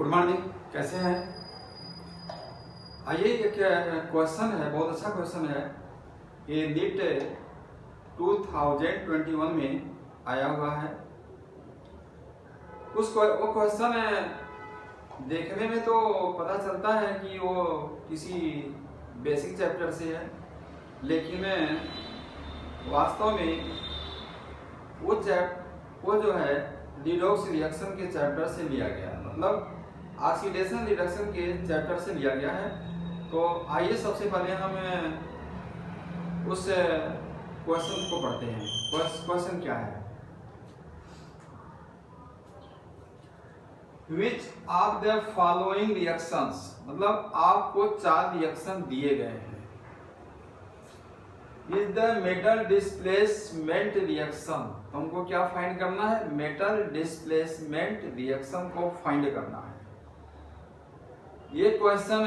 Morning, कैसे हैं? आइए, एक क्वेश्चन है, बहुत अच्छा क्वेश्चन है। ये नीट 2021 में आया हुआ है। वो क्वेश्चन देखने में तो पता चलता है कि वो किसी बेसिक चैप्टर से है, लेकिन वास्तव में वो जो है रिडॉक्स रिएक्शन के चैप्टर से लिया गया है, मतलब ऑक्सीडेशन रिडक्शन के चैप्टर से लिया गया है। तो आइए सबसे पहले हम उस क्वेश्चन को पढ़ते हैं। क्वेश्चन क्या है? Which of the following reactions, मतलब आपको 4 रिएक्शन दिए गए हैं। Is the metal displacement reaction, तुमको क्या फाइंड करना है? मेटल डिस्प्लेसमेंट रिएक्शन को फाइंड करना है। ये क्वेश्चन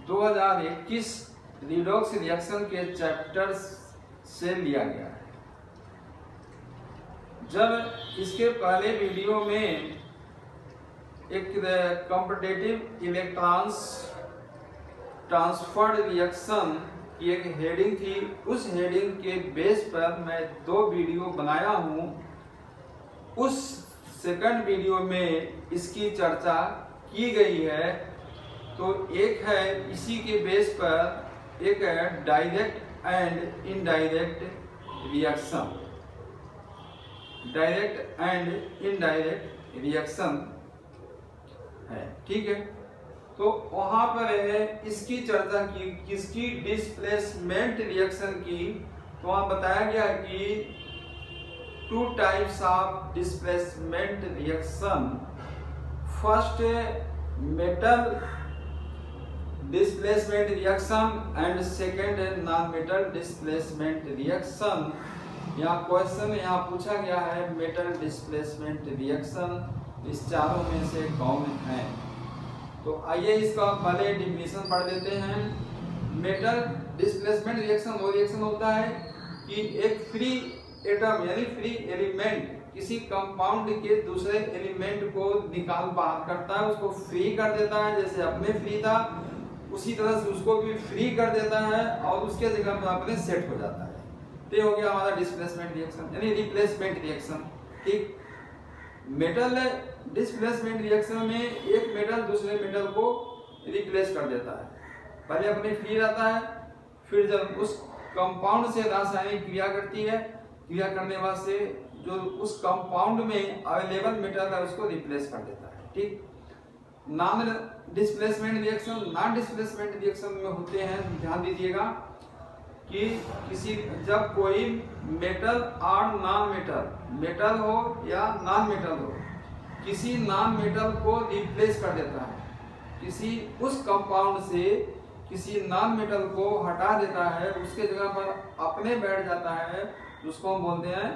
2021 रिडॉक्स रिएक्शन के चैप्टर से लिया गया है। जब इसके पहले वीडियो में एक कॉम्पिटिटिव इलेक्ट्रॉन्स ट्रांसफर्ड रिएक्शन की एक हेडिंग थी, उस हेडिंग के बेस पर मैं 2 वीडियो बनाया हूं। उस सेकंड वीडियो में इसकी चर्चा की गई है। तो एक है इसी के बेस पर, एक है direct and indirect reaction. Direct and indirect reaction है, ठीक है। तो वहां पर इसकी चर्चा की, किसकी? डिस्प्लेसमेंट रिएक्शन की। तो वहां बताया गया कि 2 types of displacement reaction. First metal displacement reaction and second non metal displacement reaction. यहाँ क्वेश्चन पूछा गया है मेटल डिस्प्लेसमेंट रिएक्शन इस चारों में से कौन है? तो आइए इसका पहले डिफिनीशन पढ़ देते हैं। मेटल डिस्प्लेसमेंट रिएक्शन वो रिएक्शन होता है कि एक फ्री एटम यानी फ्री एलिमेंट किसी कंपाउंड के दूसरे एलिमेंट को निकाल बाहर करता है, उसको फ्री कर देता है। जैसे अपने फ्री था उसी तरह से उसको भी फ्री कर देता है और उसके जगह पर अपने सेट हो जाता है। तो ये हो गया हमारा डिस्प्लेसमेंट रिएक्शन यानी रिप्लेसमेंट रिएक्शन, ठीक। मेटल डिस्प्लेसमेंट रिएक्शन में एक मेटल दूसरे मेटल को रिप्लेस कर देता है। पहले अपने फ्री रहता है, फिर जब उस कंपाउंड से रासायनिक क्रिया करती है, क्रिया करने बाद से जो उस कंपाउंड में अवेलेबल मेटल है उसको रिप्लेस कर देता है, ठीक। Non displacement reaction, non displacement reaction में होते हैं, ध्यान दीजिएगा कि जब कोई मेटल और नॉन मेटल, मेटल हो या नॉन मेटल हो, किसी नॉन मेटल को रिप्लेस कर देता है, किसी उस कंपाउंड से किसी नॉन मेटल को हटा देता है, उसके जगह पर अपने बैठ जाता है, उसको हम बोलते हैं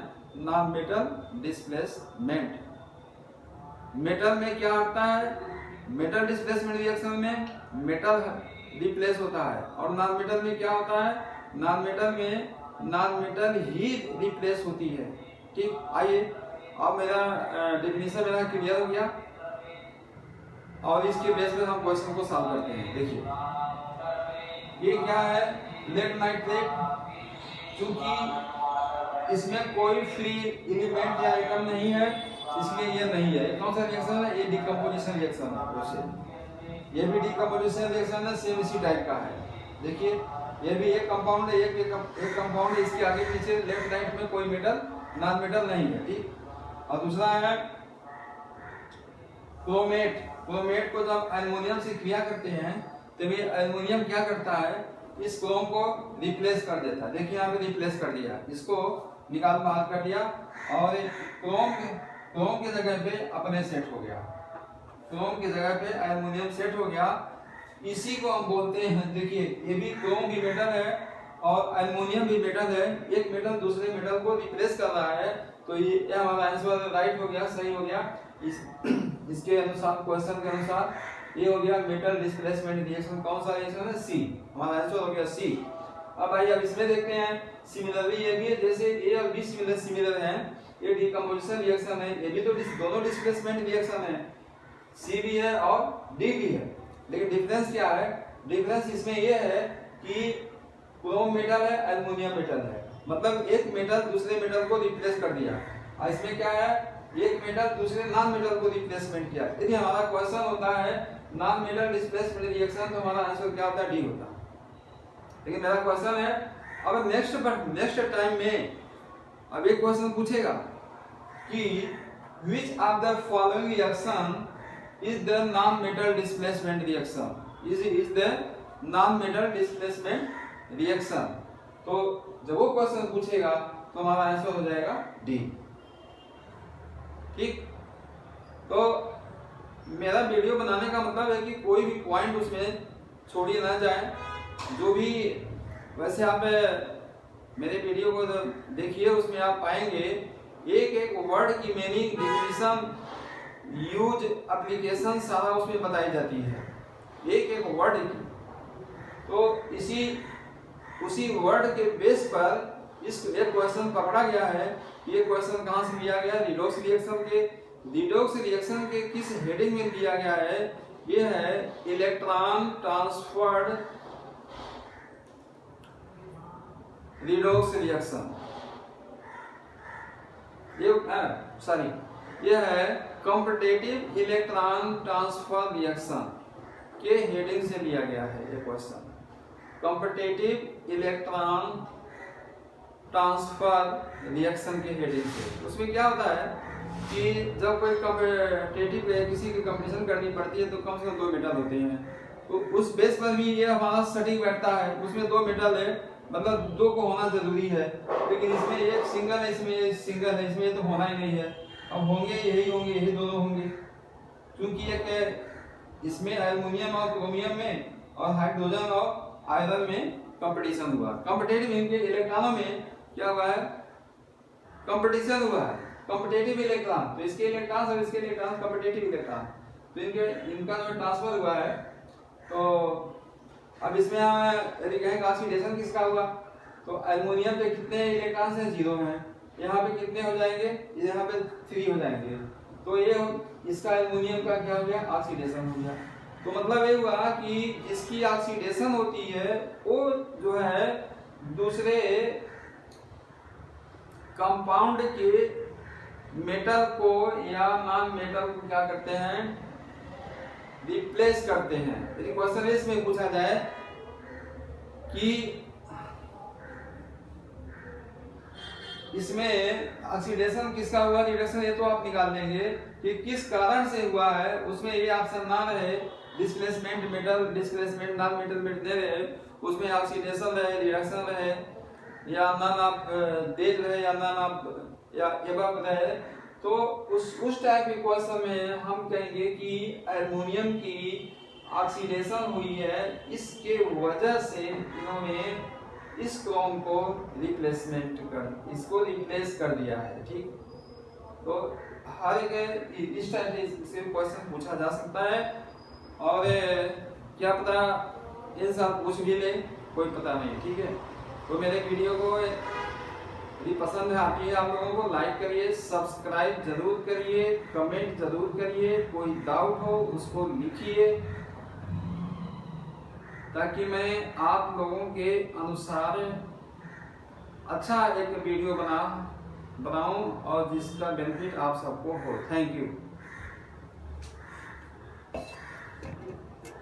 नॉन मेटल डिस्प्लेसमेंट। मेटल में क्या होता है? मेटल डिस्प्लेसमेंट रिएक्शन में मेटल रिप्लेस होता है, और नॉन मेटल में क्या होता है? नॉन मेटल में नॉन मेटल ही रिप्लेस होती है, ठीक। आइए अब मेरा डेफिनेशन मेरा क्लियर हो गया और इसके बेस पर हम क्वेश्चन को सॉल्व करते हैं। देखिए ये क्या है? Lead nitrate. चूंकि इसमें कोई फ्री एलिमेंट या आइटम नहीं है इसलिए ये नहीं है। कौन सा रिएक्शन है? ये डिकम्पोजिशन रिएक्शन है। वैसे ये भी डिकम्पोजिशन रिएक्शन है, सेम इसी टाइप का है। देखिए ये भी एक कंपाउंड है, एक कंपाउंड है, इसके आगे पीछे लेफ्ट राइट में कोई मेटल नॉन मेटल नहीं है, ठीक। और दूसरा है क्रोमेट। क्रोमेट को जब एल्युमिनियम से क्रिया करते हैं तो ये एल्युमिनियम क्या करता है? इस क्रोम को रिप्लेस कर देता है। देखिए यहाँ पे रिप्लेस कर दिया, इसको निकाल बाहर कर दिया और क्रोम की जगह पे अपने सेट हो गया। क्रोम की जगह पे एल्युमिनियम सेट हो गया। इसी को हम बोलते हैं, देखिए ये भी क्रोम भी मेटल है और एल्युमिनियम भी मेटल है, एक मेटल दूसरे मेटल को रिप्लेस कर रहा है। तो ये हमारा आंसर राइट हो गया, सही हो गया। इसके अनुसार, क्वेश्चन के अनुसार ये हो गया मेटल डिस्प्लेसमेंट रिएक्शन। कौन सा रिएक्शन है? सी। हमारा आंसर हो गया सी। अब आइए अब इसमें देखते हैं। सिमिलरली ये भी है, जैसे ए और बी सिमिलर हैं, ये डिकम्पोजिशन रिएक्शन है, ये भी तो दोनों डिस्प्लेसमेंट रिएक्शन है। सी भी है और डी भी है, लेकिन डिफरेंस क्या है? डिफरेंस इसमें यह है कि क्रोम मेटल है, एल्युमिनियम मेटल है, मतलब एक मेटल दूसरे मेटल को रिप्लेस कर दिया। और इसमें क्या है, एक मेटल दूसरे नॉन मेटल को रिप्लेसमेंट किया। यदि हमारा क्वेश्चन होता है नॉन मेटल डिस्प्लेसमेंट रिएक्शन, तो हमारा आंसर क्या होता है? डी होता। लेकिन मेरा क्वेश्चन है, अब नेक्स्ट टाइम में अब एक क्वेश्चन पूछेगा कि which of the following reaction is the non-metal displacement reaction? is the non-metal displacement reaction? तो जब वो क्वेश्चन पूछेगा तो हमारा आंसर हो जाएगा डी। ठीक, तो मेरा वीडियो बनाने का मतलब है कि कोई भी पॉइंट उसमें छोड़िए ना जाए। जो भी, वैसे आप मेरे वीडियो को देखिए, उसमें आप पाएंगे एक एक वर्ड की मीनिंग, डिफिनेशन, यूज, एप्लीकेशन सारा उसमें बताई जाती है, एक एक वर्ड की। तो उसी वर्ड के बेस पर इस एक क्वेश्चन पकड़ा गया है। ये क्वेश्चन कहाँ से लिया गया? रिडॉक्स रिएक्शन के। रिडॉक्स रिएक्शन के किस हेडिंग में दिया गया है? ये है इलेक्ट्रॉन ट्रांसफर्ड रिडॉक्स रिएक्शन। ये है कॉम्पिटिटिव इलेक्ट्रॉन ट्रांसफर रिएक्शन के हेडिंग से लिया गया है ये question. Competitive electron transfer reaction के हेडिंग से। उसमें क्या होता है कि जब कोई कॉम्पिटिटिव किसी की कंपटीशन करनी पड़ती है तो कम से कम 2 मेटल होते हैं, तो उस बेस पर भी ये हमारा सटीक बैठता है। उसमें 2 मेटल है, मतलब 2 को होना जरूरी है, लेकिन इसमें एक सिंगल है, इसमें सिंगल है, इसमें तो होना ही नहीं है। अब होंगे यही दोनों होंगे, क्योंकि एक इसमें एल्युमिनियम और क्रोमियम में और हाइड्रोजन और आयरन में कंपटीशन हुआ। कॉम्पिटिटिव इनके इलेक्ट्रॉनों में क्या हुआ है? कंपटीशन हुआ है। कॉम्पिटिटिव इलेक्ट्रॉन, तो इसके इलेक्ट्रॉन और इसके इलेक्ट्रॉन कॉम्पिटिटिव इलेक्ट्रॉन, तो इनका जो ट्रांसफर हुआ है। तो अब इसमें यदि कहें ऑक्सीडेशन किसका हुआ, तो एल्युमिनियम पे कितने इलेक्ट्रॉन हैं? 0 हैं। यहाँ पे कितने हो जाएंगे? यहाँ पे 3 हो जाएंगे। तो ये इसका एल्युमिनियम का क्या हो गया? ऑक्सीडेशन हो गया। तो मतलब ये हुआ कि इसकी ऑक्सीडेशन होती है, वो जो है दूसरे कंपाउंड के मेटल को या नॉन मेटल को क्या करते हैं? रिप्लेस करते हैं। यदि क्वेश्चन इसमें पूछा जाए कि इसमें ऑक्सीडेशन किसका हुआ, रिडक्शन, ये तो आप निकाल लेंगे कि किस कारण से हुआ है। उसमें ये ऑप्शन ना रहे displacement metal, displacement non metal में दे रहे, उसमें ऑक्सीडेशन रहे, रिडक्शन रहे, या नॉन ऑफ डेज रहे, या नॉन ऑफ या एबव रहे, तो उस टाइप के क्वेश्चन में हम कहेंगे कि एल्युमिनियम की ऑक्सीडेशन हुई है, इसके वजह से इन्होंने इस क्रोम को इसको रिप्लेस कर दिया है। ठीक, तो हर एक इस टाइप से क्वेश्चन पूछा जा सकता है, और क्या पता इन सब पूछ भी ले, कोई पता नहीं। ठीक है, तो मेरे वीडियो को यदि पसंद आती है आप लोगों को लाइक करिए, सब्सक्राइब जरूर करिए, कमेंट जरूर करिए, कोई डाउट हो उसको लिखिए, ताकि मैं आप लोगों के अनुसार अच्छा एक वीडियो बनाऊं और जिसका बेनिफिट आप सबको हो। Thank you.